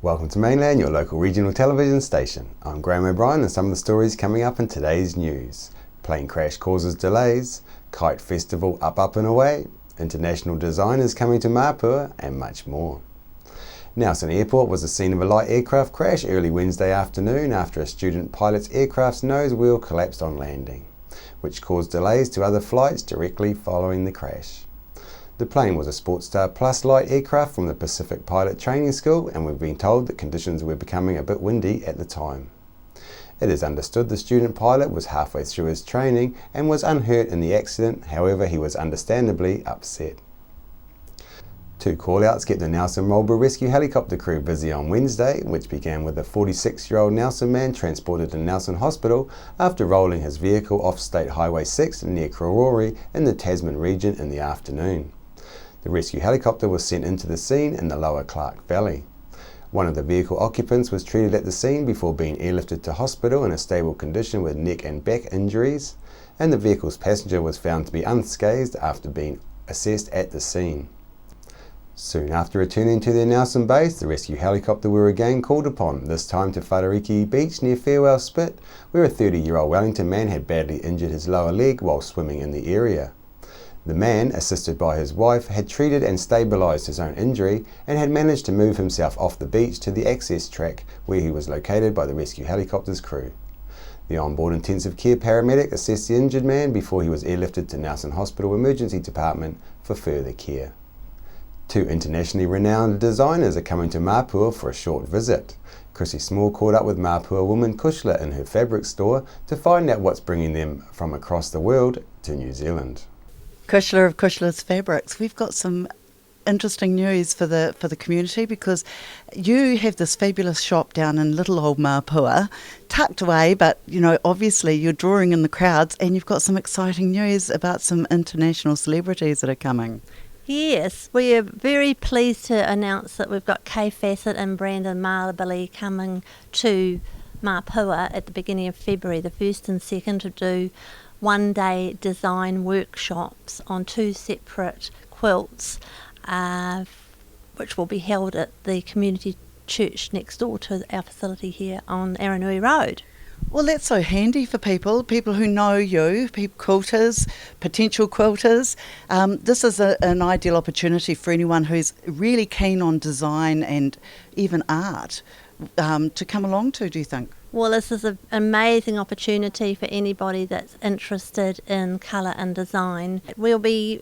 Welcome to Mainland, your local regional television station. I'm Graham O'Brien and some of the stories coming up in today's news. Plane crash causes delays, Kite Festival up and away, international designers coming to Mapua, and much more. Nelson Airport was the scene of a light aircraft crash early Wednesday afternoon after a student pilot's aircraft's nose wheel collapsed on landing, which caused delays to other flights directly following the crash. The plane was a Sportstar Plus light aircraft from the Pacific Pilot Training School, and we've been told that conditions were becoming a bit windy at the time. It is understood the student pilot was halfway through his training and was unhurt in the accident, however he was understandably upset. Two call-outs kept the Nelson Marlborough Rescue Helicopter crew busy on Wednesday, which began with a 46-year-old Nelson man transported to Nelson Hospital after rolling his vehicle off State Highway 6 near Karori in the Tasman region in the afternoon. The rescue helicopter was sent into the scene in the lower Clark Valley. One of the vehicle occupants was treated at the scene before being airlifted to hospital in a stable condition with neck and back injuries, and the vehicle's passenger was found to be unscathed after being assessed at the scene. Soon after returning to their Nelson base, the rescue helicopter were again called upon, this time to Whatariki Beach near Farewell Spit, where a 30-year-old Wellington man had badly injured his lower leg while swimming in the area. The man, assisted by his wife, had treated and stabilised his own injury and had managed to move himself off the beach to the access track where he was located by the rescue helicopter's crew. The onboard intensive care paramedic assessed the injured man before he was airlifted to Nelson Hospital Emergency Department for further care. Two internationally renowned designers are coming to Mapua for a short visit. Chrissy Small caught up with Mapua woman Kushla in her fabric store to find out what's bringing them from across the world to New Zealand. Kushla of Kushla's Fabrics, we've got some interesting news for the community because you have this fabulous shop down in little old Mapua, tucked away, but obviously you're drawing in the crowds, and you've got some exciting news about some international celebrities that are coming. Yes, we are very pleased to announce that we've got Kite Festival and Brandon Marley coming to Mapua at the beginning of February, the 1st and 2nd, to do one-day design workshops on two separate quilts, which will be held at the community church next door to our facility here on Aranui Road. Well, that's so handy for people who know you, quilters, potential quilters. This is an ideal opportunity for anyone who's really keen on design and even art to come along to, do you think? Well, this is an amazing opportunity for anybody that's interested in colour and design. We'll be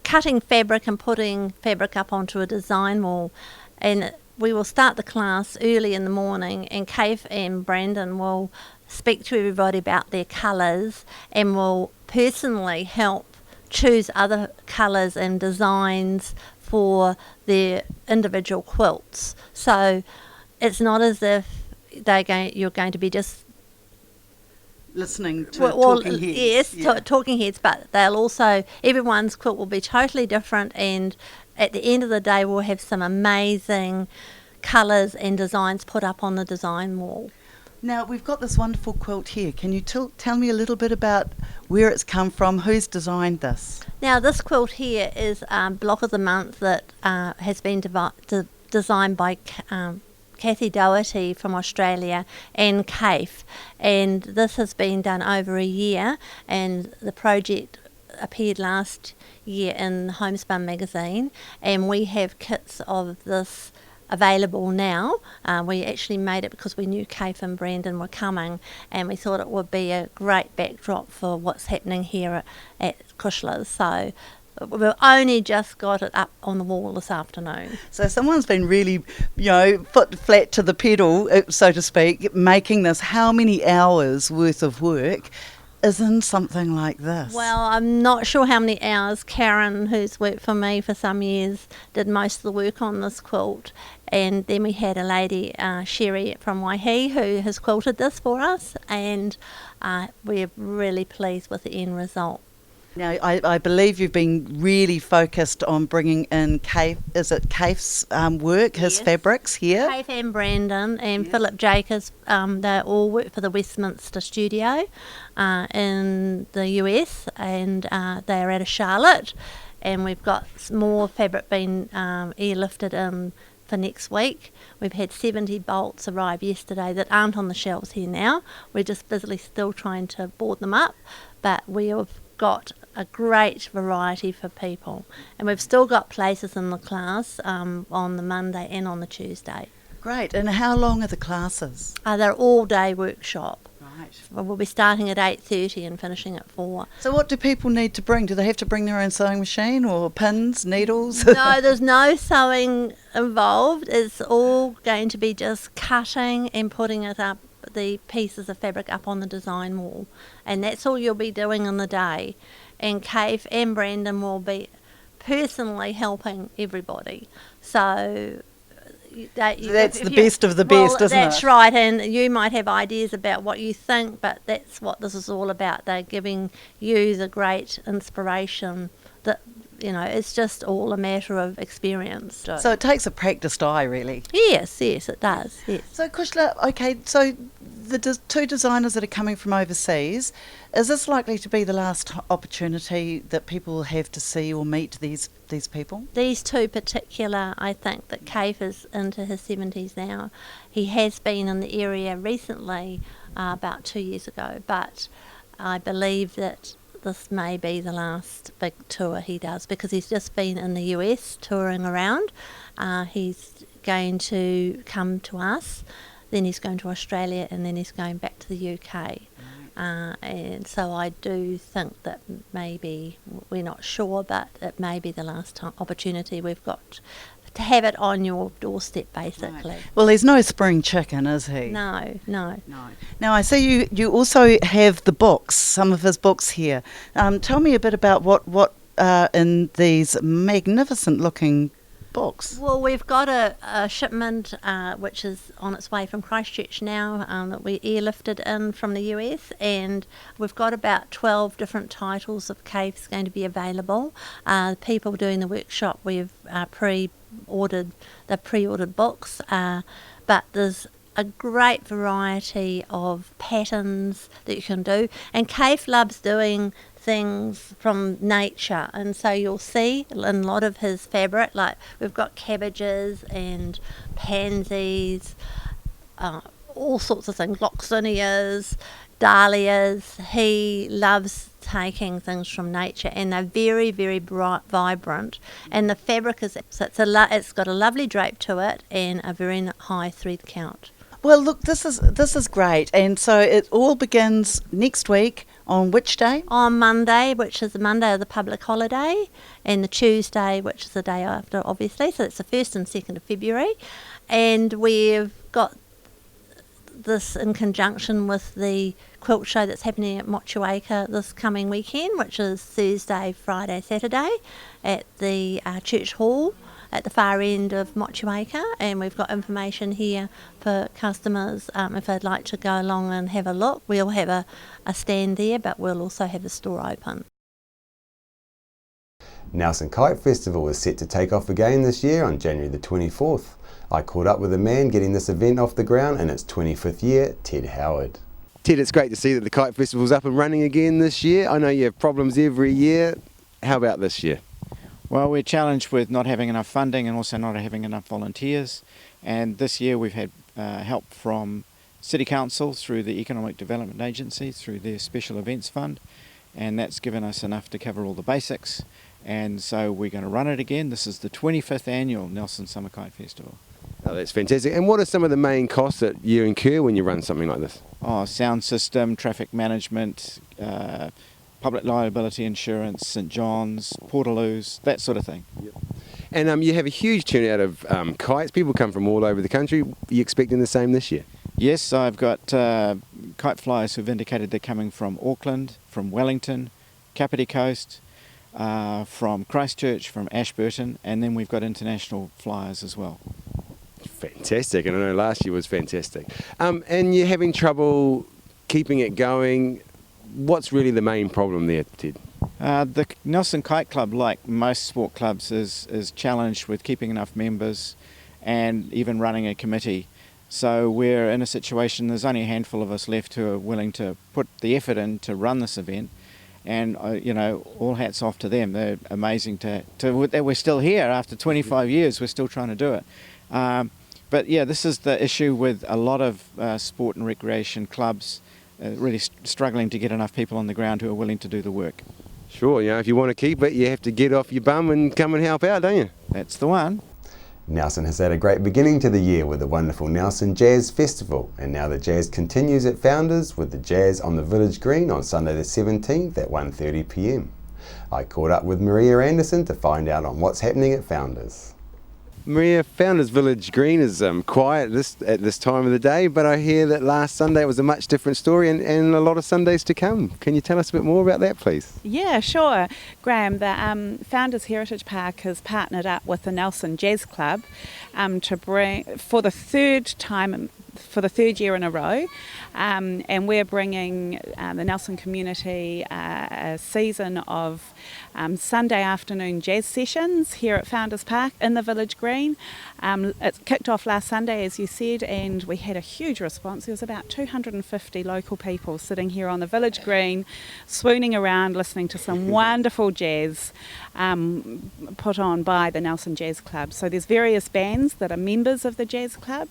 cutting fabric and putting fabric up onto a design wall, and we will start the class early in the morning, and Kate and Brandon will speak to everybody about their colours and will personally help choose other colours and designs for their individual quilts. So it's not as if you're going to be just listening to talking heads. Yes, talking heads, but they'll also, everyone's quilt will be totally different, and at the end of the day we'll have some amazing colours and designs put up on the design wall. Now, we've got this wonderful quilt here. Can you tell me a little bit about where it's come from, who's designed this? Now, this quilt here is Block of the Month that has been designed by Kathy Doherty from Australia and Kate, and this has been done over a year, and the project appeared last year in Homespun magazine, and we have kits of this available now. We actually made it because we knew Kate and Brandon were coming, and we thought it would be a great backdrop for what's happening here at Kushla's. So we've only just got it up on the wall this afternoon. So someone's been really, foot flat to the pedal, so to speak, making this. How many hours worth of work is in something like this? Well, I'm not sure how many hours. Karen, who's worked for me for some years, did most of the work on this quilt. And then we had a lady, Sherry from Waihi, who has quilted this for us, and we're really pleased with the end result. Now, I believe you've been really focused on bringing in Kaif's work, his fabrics here? Kaif and Brandon and Philip Jacobs, they all work for the Westminster studio in the US, and they're out of Charlotte, and we've got more fabric being airlifted in for next week. We've had 70 bolts arrive yesterday that aren't on the shelves here now. We're just busily still trying to board them up, but we have got a great variety for people, and we've still got places in the class on the Monday and on the Tuesday. Great. And how long are the classes? They're all-day workshop. Right. We'll be starting at 8:30 and finishing at 4. So what do people need to bring? Do they have to bring their own sewing machine or pins, needles? No, there's no sewing involved. It's all going to be just cutting and putting it up, the pieces of fabric up on the design wall, and that's all you'll be doing in the day. And Kate and Brandon will be personally helping everybody. So that's the best of the best, isn't it? That's right, and you might have ideas about what you think, but that's what this is all about. They're giving you the great inspiration that, it's just all a matter of experience. So it takes a practised eye, really. Yes, it does, yes. So Kushla, okay, so the two designers that are coming from overseas, is this likely to be the last opportunity that people will have to see or meet these people? These two particular, I think that Cave is into his 70s now. He has been in the area recently, about 2 years ago, but I believe that this may be the last big tour he does, because he's just been in the US touring around. He's going to come to us, then he's going to Australia, and then he's going back to the UK. And so I do think that maybe, we're not sure, but it may be the last opportunity we've got to have it on your doorstep, basically. Right. Well, he's no spring chicken, is he? No. Now, I see you also have the books, some of his books here. Tell me a bit about what in these magnificent looking books. Well, we've got a shipment which is on its way from Christchurch now, that we airlifted in from the US, and we've got about 12 different titles of Caves going to be available. People doing the workshop, we've pre-ordered books, but there's a great variety of patterns that you can do, and Cave loves doing things from nature, and so you'll see in a lot of his fabric, like we've got cabbages and pansies, all sorts of things, gloxinias, dahlias. He loves taking things from nature, and they're very, very bright, vibrant, and the fabric is, so it's got a lovely drape to it and a very high thread count. Well, look, this is great, and so it all begins next week. On which day? On Monday, which is the Monday of the public holiday, and the Tuesday, which is the day after, obviously. So it's the 1st and 2nd of February. And we've got this in conjunction with the quilt show that's happening at Motueka this coming weekend, which is Thursday, Friday, Saturday at the Church Hall at the far end of Motueka, and we've got information here for customers if they'd like to go along and have a look. We'll have a stand there, but we'll also have the store open. Nelson Kite Festival is set to take off again this year on January the 24th. I caught up with a man getting this event off the ground in its 25th year, Ted Howard. Ted, it's great to see that the Kite Festival's up and running again this year. I know you have problems every year. How about this year? Well, we're challenged with not having enough funding and also not having enough volunteers, and this year we've had help from City Council through the Economic Development Agency through their Special Events Fund, and that's given us enough to cover all the basics, and so we're going to run it again. This is the 25th annual Nelson Summer Kite Festival. Oh, that's fantastic. And what are some of the main costs that you incur when you run something like this? Oh, sound system, traffic management, public liability insurance, St John's, Portaloos, that sort of thing. Yep. And you have a huge turnout of kites. People come from all over the country. Are you expecting the same this year? Yes, I've got kite flyers who've indicated they're coming from Auckland, from Wellington, Kapiti Coast, from Christchurch, from Ashburton, and then we've got international flyers as well. Fantastic, and I know last year was fantastic. And you're having trouble keeping it going. What's really the main problem there, Ted? The Nelson Kite Club, like most sport clubs, is challenged with keeping enough members and even running a committee. So we're in a situation, there's only a handful of us left who are willing to put the effort in to run this event, And all hats off to them. They're amazing that we're still here after 25 years. We're still trying to do it. But yeah, this is the issue with a lot of sport and recreation clubs really struggling to get enough people on the ground who are willing to do the work. Sure, if you want to keep it, you have to get off your bum and come and help out, don't you? That's the one. Nelson has had a great beginning to the year with the wonderful Nelson Jazz Festival, and now the jazz continues at Founders with the Jazz on the Village Green on Sunday the 17th at 1:30 p.m. I caught up with Maria Anderson to find out on what's happening at Founders. Maria, Founders Village Green is quiet at this time of the day, but I hear that last Sunday it was a much different story and a lot of Sundays to come. Can you tell us a bit more about that, please? Yeah, sure. Graham, the Founders Heritage Park has partnered up with the Nelson Jazz Club to bring, for the third year in a row, and we're bringing the Nelson community a season of Sunday afternoon jazz sessions here at Founders Park in the Village Green. It kicked off last Sunday, as you said, and we had a huge response. There was about 250 local people sitting here on the Village Green, swooning around, listening to some wonderful jazz put on by the Nelson Jazz Club. So there's various bands that are members of the Jazz Club.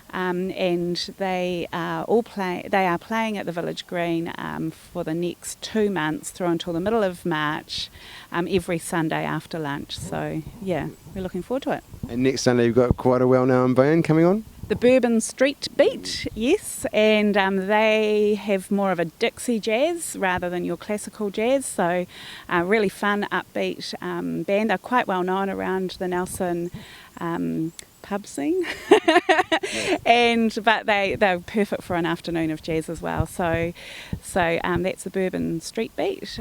And they are playing at the Village Green for the next 2 months through until the middle of March, every Sunday after lunch. So yeah, we're looking forward to it. And next Sunday you've got quite a well-known band coming on? The Bourbon Street Beat, yes, and they have more of a Dixie jazz rather than your classical jazz, so really fun, upbeat band. They're quite well known around the Nelson pub scene, but they're perfect for an afternoon of jazz as well. So that's the Bourbon Street Beat.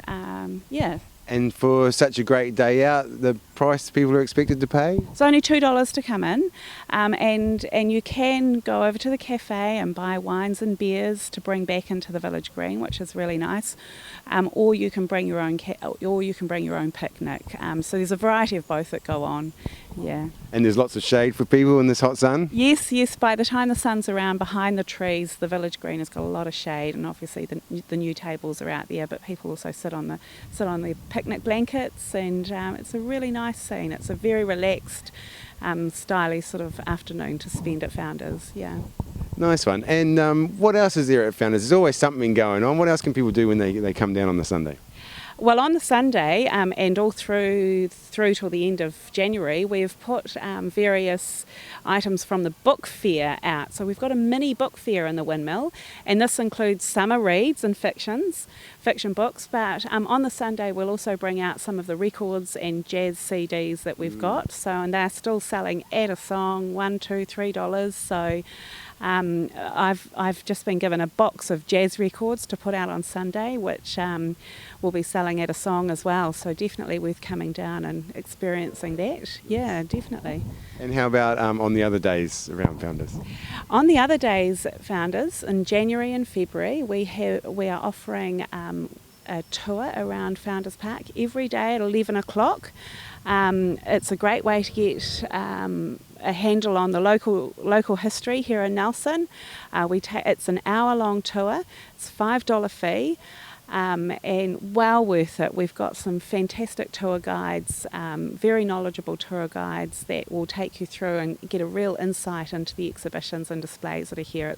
Yeah. And for such a great day out, the price people are expected to pay? It's only $2 to come in, and you can go over to the cafe and buy wines and beers to bring back into the Village Green, which is really nice. Or you can bring your own picnic. So there's a variety of both that go on. Yeah. And there's lots of shade for people in this hot sun? Yes. By the time the sun's around behind the trees, the Village Green has got a lot of shade, and obviously the new tables are out there, but people also sit on the picnic blankets, and it's a really nice scene. It's a very relaxed, stylish sort of afternoon to spend at Founders. Yeah. Nice one. And what else is there at Founders? There's always something going on. What else can people do when they come down on the Sunday? Well, on the Sunday and all through till the end of January, we've put various items from the book fair out. So we've got a mini book fair in the Windmill, and this includes summer reads and fiction books. But on the Sunday, we'll also bring out some of the records and jazz CDs that we've got. So, and they're still selling at a song, $1, $2, $3. So. I've just been given a box of jazz records to put out on Sunday, which will be selling at a song as well. So definitely worth coming down and experiencing that. Yeah, definitely. And how about on the other days around Founders? On the other days at Founders, in January and February, we are offering a tour around Founders Park every day at 11 o'clock. It's a great way to get a handle on the local history here in Nelson. It's an hour-long tour. It's $5 fee. And well worth it. We've got some fantastic tour guides, very knowledgeable tour guides that will take you through and get a real insight into the exhibitions and displays that are here.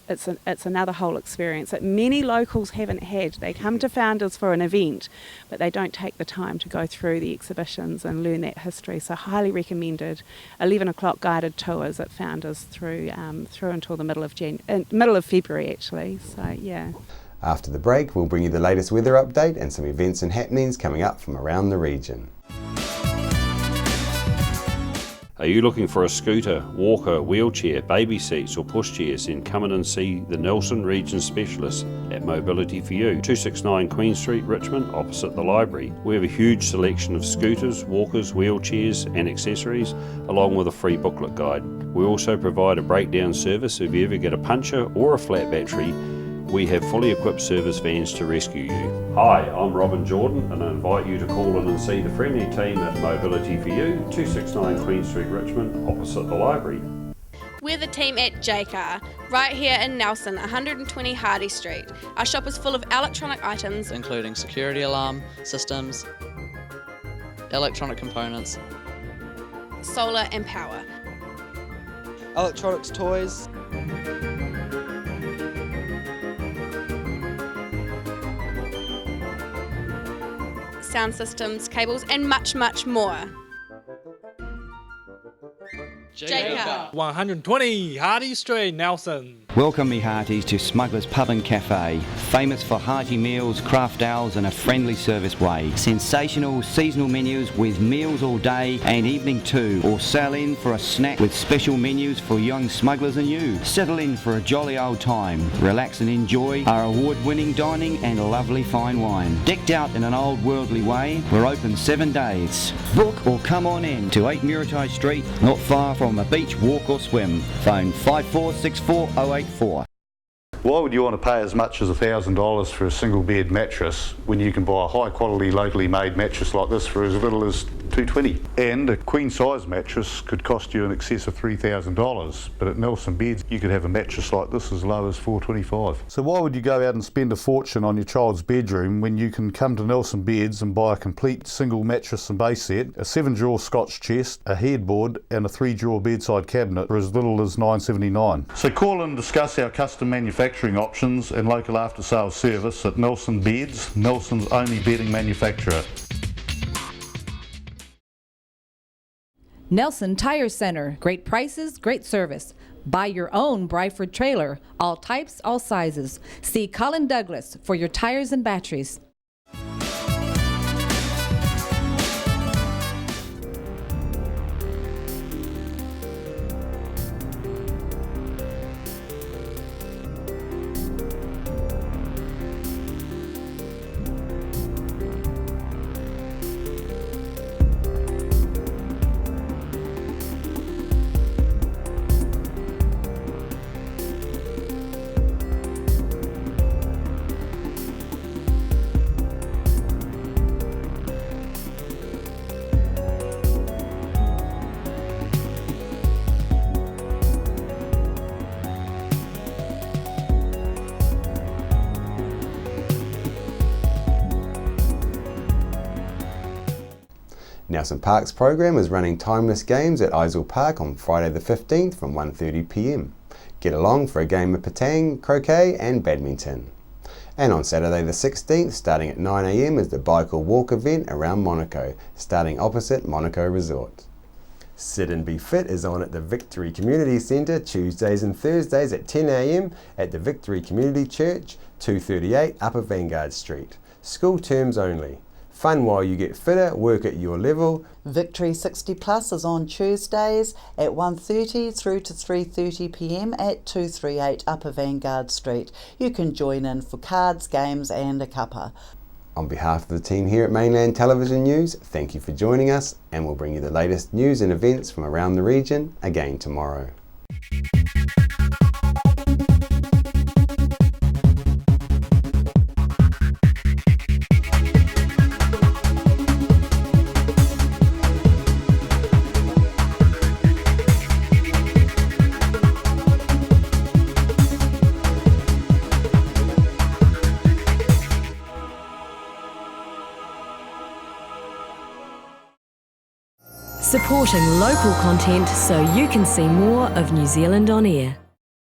It's another whole experience that many locals haven't had. They come to Founders for an event, but they don't take the time to go through the exhibitions and learn that history. So highly recommended 11 o'clock guided tours at Founders through until the middle of February actually. So yeah. After the break, we'll bring you the latest weather update and some events and happenings coming up from around the region. Are you looking for a scooter, walker, wheelchair, baby seats or pushchairs? Then come in and see the Nelson Region Specialist at Mobility for You, 269 Queen Street, Richmond, opposite the library. We have a huge selection of scooters, walkers, wheelchairs and accessories, along with a free booklet guide. We also provide a breakdown service if you ever get a puncture or a flat battery. We have fully equipped service vans to rescue you. Hi, I'm Robin Jordan and I invite you to call in and see the friendly team at Mobility for You, 269 Queen Street, Richmond, opposite the library. We're the team at JCar, right here in Nelson, 120 Hardy Street. Our shop is full of electronic items, including security alarm systems, electronic components, solar and power, electronics toys, sound systems, cables, and much, much more. JCar. 120 Hardy Street, Nelson. Welcome me hearties to Smuggler's Pub and Cafe, famous for hearty meals, craft ales and a friendly service way. Sensational seasonal menus with meals all day and evening too, or sail in for a snack with special menus for young smugglers and you. Settle in for a jolly old time, relax and enjoy our award-winning dining and a lovely fine wine. Decked out in an old worldly way, we're open 7 days. Book or come on in to 8 Muritai Street, not far from a beach, walk or swim. Phone 546408. Why would you want to pay as much as $1,000 for a single bed mattress when you can buy a high quality locally made mattress like this for as little as $220? And a queen size mattress could cost you in excess of $3,000, but at Nelson Beds you could have a mattress like this as low as $425. So why would you go out and spend a fortune on your child's bedroom when you can come to Nelson Beds and buy a complete single mattress and base set, a 7-drawer Scotch chest, a headboard and a 3-drawer bedside cabinet for as little as $979? So call and discuss our custom manufacturing options and local after sales service at Nelson Beds, Nelson's only bedding manufacturer. Nelson Tire Center. Great prices, great service. Buy your own Bryford trailer. All types, all sizes. See Colin Douglas for your tires and batteries. Nelson Park's program is running timeless games at Isle Park on Friday the 15th from 1:30 p.m. Get along for a game of petang, croquet and badminton. And on Saturday the 16th, starting at 9 a.m, is the Bike or Walk event around Monaco, starting opposite Monaco Resort. Sit and Be Fit is on at the Victory Community Centre Tuesdays and Thursdays at 10 a.m. at the Victory Community Church, 238 Upper Vanguard Street. School terms only. Fun while you get fitter, work at your level. Victory 60 Plus is on Tuesdays at 1:30 through to 3:30 p.m. at 238 Upper Vanguard Street. You can join in for cards, games and a cuppa. On behalf of the team here at Mainland Television News, thank you for joining us, and we'll bring you the latest news and events from around the region again tomorrow. Supporting local content so you can see more of New Zealand on air.